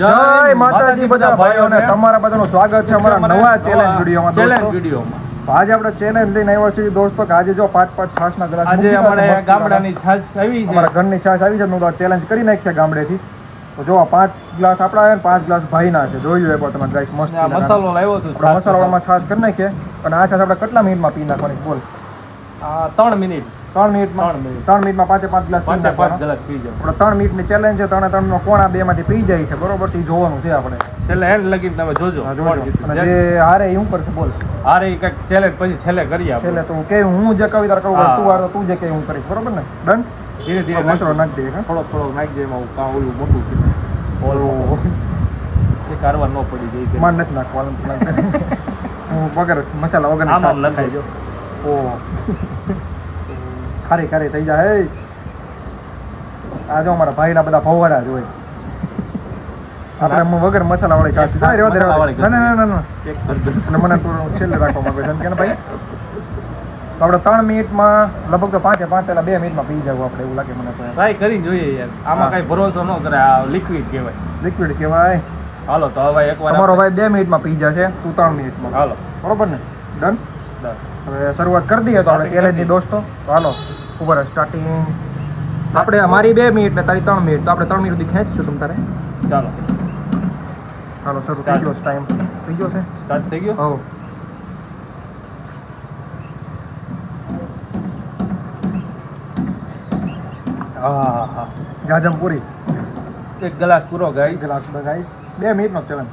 જય માતાજી બધા ભાઈઓને તમારા બધાનું સ્વાગત છે અમારા નવા ચેલેન્જ વિડીયોમાં. આજે આપણે ચેલેન્જ લઈને આવ્યા છીએ દોસ્તો કે આજે જો 5 છાશના ગ્લાસ આજે અમારે ગામડાની છાશ આવી છે, અમારા ઘરની છાશ આવી છે. તો ચેલેન્જ કરી નાખ્યા ગામડેથી. તો જો 5 ગ્લાસ આપણા આવે ને 5 ગ્લાસ ભાઈના છે. જોઈ લો એકવાર તમે ગાઈસ, મસ્ત મસાલો લાવ્યો છું. મસાલામાં છાશ કરી નાખીએ. અને આ છાશ આપણે કેટલા મિનિટમાં પી નાખવાની બોલ? 3 મિનિટ. 3 મિનિટમાં 5 ગ્લાસ પી નાખવાના. 3 મિનિટની ચેલેન્જ છે. 3 કોણ આ બે માંથી પી જાય છે, બરોબર છે? જોવાનું છે આપણે. છેલ્લે એન્ડ લગીને તમે જોજો. અને જે હારે એ શું કરશે બોલ? હારે એ કઈક ચેલેન્જ પછી છેલ્લે કરી આપો. છેલ્લે તો કે હું જે કવિતા કહું તું વાર તું જે કે હું કરીશ, બરોબર ને? ડન. ધીરે ધીરે મસાલો નાખી દે. થોડો નાખી દે. એમાં કાં ઓલું મોટું છે ઓલો એ કારવાર ન પડી જાય. માર નથી નાખવાનું. હું વગર મસાલા વગર આમ નખાઈ જો. ઓ ખારી ખારી થઈ જાય. આ જો અમારા ભાઈના બધા ભવાડા જ હોય. આપણે વગર મસાલા વાળી છાશ પીધા. ના મને છેલ્લે રાખવા માંગે છે કે ભાઈ આપણે 3 મિનિટમાં લગભગ તો 5 પહેલા 2 મિનિટમાં પી જવું આપણે, એવું લાગે મને. ટ્રાય કરી જોઈએ યાર. આમાં કઈ ભરોસો ન કરે. આ લિક્વિડ કહેવાય. લિક્વિડ કહેવાય. હાલો તો હવે એકવાર તમારો ભાઈ 2 મિનિટમાં પી જશે, તું 3 મિનિટમાં. હાલો બરોબર ને? ડન. હવે શરૂઆત કરી દઈએ તો આપણે ચેલેન્જની દોસ્તો. તો હાલો ઉપર સ્ટાર્ટિંગ. આપણે અમારી 2 મિનિટ ને તારી 3 મિનિટ, તો આપણે 3 મિનિટ સુધી ખેંચશું તમ તારે. ચાલો હાલો શરૂ થઈ ગયો. ટાઈમ થઈ ગયો છે. સ્ટાર્ટ થઈ ગયો. હો હા ગાજમ પૂરી. 1 ગ્લાસ પૂરો ગાઈ. ગ્લાસ ગાઈસ 2 મિનિટનો ચેલેન્જ.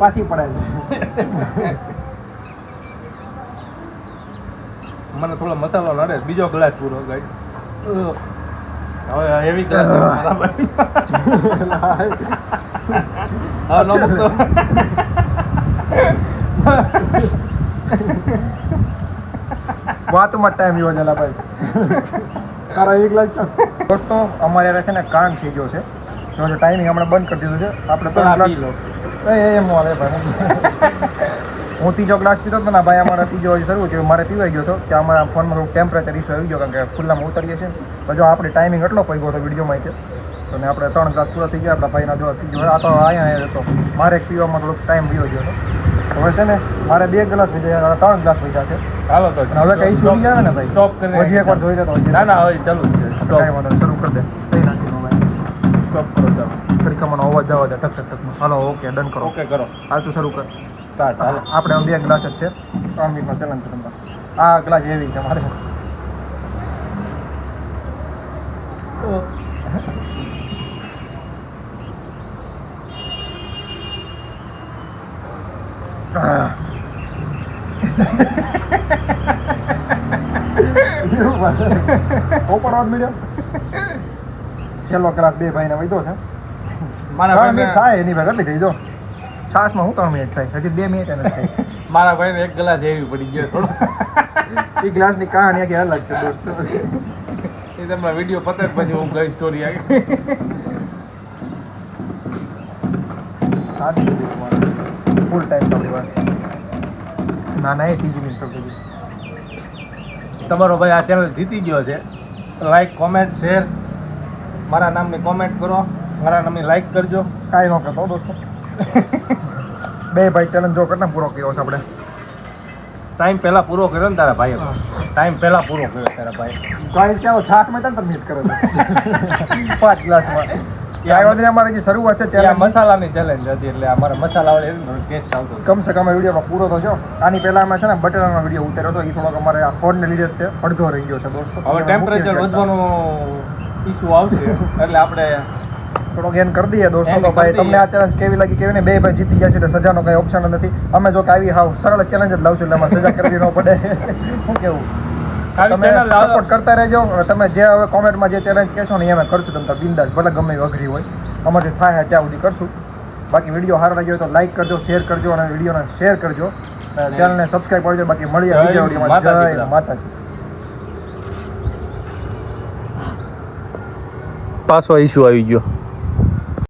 પાછી પડે છે. મને થોડો મસાલો નડે. બીજો ગ્લાસ પૂરો ગાઈ. હવે હેવી ગ્લાસ બરાબર. હા નો મૂકતો. વાતમાં ટાઈમ એવો જલા ભાઈ. તારા એક ગ્લાસ દોસ્તો અમારે યાર છે ને કાંડ થઈ ગયો છે. જો ટાઈમિંગ હમણાં બંધ કરી દીધું છે. આપણે 3 ગ્લાસ એમ વાલે ભાઈ. હું ત્રીજો ગ્લાસ પીતો હતો ને ભાઈ, અમારા ત્રીજો હજી શરૂ થયો. મારે પીવાઈ ગયો હતો કે અમારા ફોનમાં થોડું ટેમ્પરેચર ઇસ્યુ આવી ગયો, કારણ કે ખુલ્લામાં ઉતરીએ છીએ. તો જો આપણે ટાઈમિંગ એટલો પડી ગયો હતો વિડીયોમાં કે તો ને આપણે 3 ગ્લાસ પૂરા થઈ ગયા. આપણા ભાઈના જો ત્રીજો આ તો અહીંયા હતો. મારે પીવામાં થોડોક ટાઈમ પીવો ગયો હતો. હવે છે ને મારે 2 ગ્લાસ પી જાય, 3 ગ્લાસ પી જશે. હાલો તો હવે કઈ ઇસ્યુ આવી આવે ને ભાઈ, સ્ટોપ કરી હજી એકવાર જોઈ લે તો હજી. ના ના હવે ચાલુ છે. સ્ટોપ શરૂ કરી દે. કઈ નાખીનો ભાઈ સ્ટોપ કરો. ચાલો ખડકામાં અવાજ જવા દે ટક ટક ટકમાં. હાલો ઓકે ડન કરો. ઓકે કરો. હાલ તું શરૂ કર. સ્ટાર્ટ. હાલો આપણે 2 ગ્લાસ જ છે. 3 મિનિટનો ચેલેન્જ છે તમારે. આ ગ્લાસ એવી છે મારે. છેલ્લો ગ્લાસ 2 ભાઈને વધ્યો છે. મારા 3 મિનિટ થાય એની ભાઈ કેટલી થઈ જો છાશમાં. હું 3 મિનિટ થાય, હજી 2 મિનિટ નથી થઈ. મારા ભાઈને 1 ગ્લાસ એવી પડી ગયો થોડો. એ ગ્લાસની કહાની આખી અલગ છે દોસ્તો. એ તમારા વિડીયો પતે પછી હું ગઈ સ્ટોરી આવી. ફૂલ ટાઈમ ચાલી વાત. ના ના એ 3 મિનિટ ચાલતી ગઈ. તમારો ભાઈ આ ચેનલ જીતી ગયો છે. લાઈક કોમેન્ટ શેર મારા નામની કોમેન્ટ કરો. મારા નામની લાઈક કરજો. કાંઈ ન કરતો દોસ્તો. 2 ભાઈ ચેલેન્જ જો કેટલા પૂરો કર્યો છે આપણે? ટાઈમ પહેલા પૂરો કર્યો ને તારા ભાઈએ. ટાઈમ પહેલા પૂરો કર્યો તારા ભાઈ. ગાઈસ ક્યાં છાશમાં 3 મિનિટ કરે છે 5 ગ્લાસમાં. યાર વખતે અમારી જે શરૂઆત છે ચેલેન્જ મસાલાની ચેલેન્જ હતી, એટલે અમારા મસાલા વાળી ટેસ્ટ આવતો. કમ સે કમ વિડીયોમાં પૂરો તો જો. આની પહેલા અમે છે ને બટેટાનો વિડીયો ઉતાર્યો હતો. એ થોડોક અમારે આ ફોનને લીધે જ અડધો રહી ગયો છે દોસ્તો. હવે ટેમ્પરેચર વધવાનો ઇશ્યુ આવશે એટલે આપણે થોડોક એન કરી દઈએ દોસ્તો. તો ભાઈ તમને આ ચેલેન્જ કેવી લાગી કેવી ને? 2 ભાઈ જીતી ગયા છે એટલે સજાનો કઈ ઓપ્શન નથી. અમે જો કે આવી હાવ સરળ ચેલેન્જ જ લાવશું એટલે અમારે સજા કરવી ન પડે. શું કેવું? તમે સપોર્ટ કરતા રહેજો. તમે જે હવે કોમેન્ટમાં જે ચેલેન્જ કહેશો ને એ અમે કરશું. તમે બિંદાસ ભલે ગમે એવી અઘરી હોય અમારથી થાય ત્યાં સુધી કરશું. બાકી વિડીયો સારો લાગ્યો તો લાઈક કરજો, શેર કરજો અને વિડીયોને શેર કરજો. ચેનલને સબસ્ક્રાઈબ કરજો. બાકી મળીએ બીજા વિડીયોમાં. જય માતાજી. પાછો ઇશ્યુ આવી ગયો.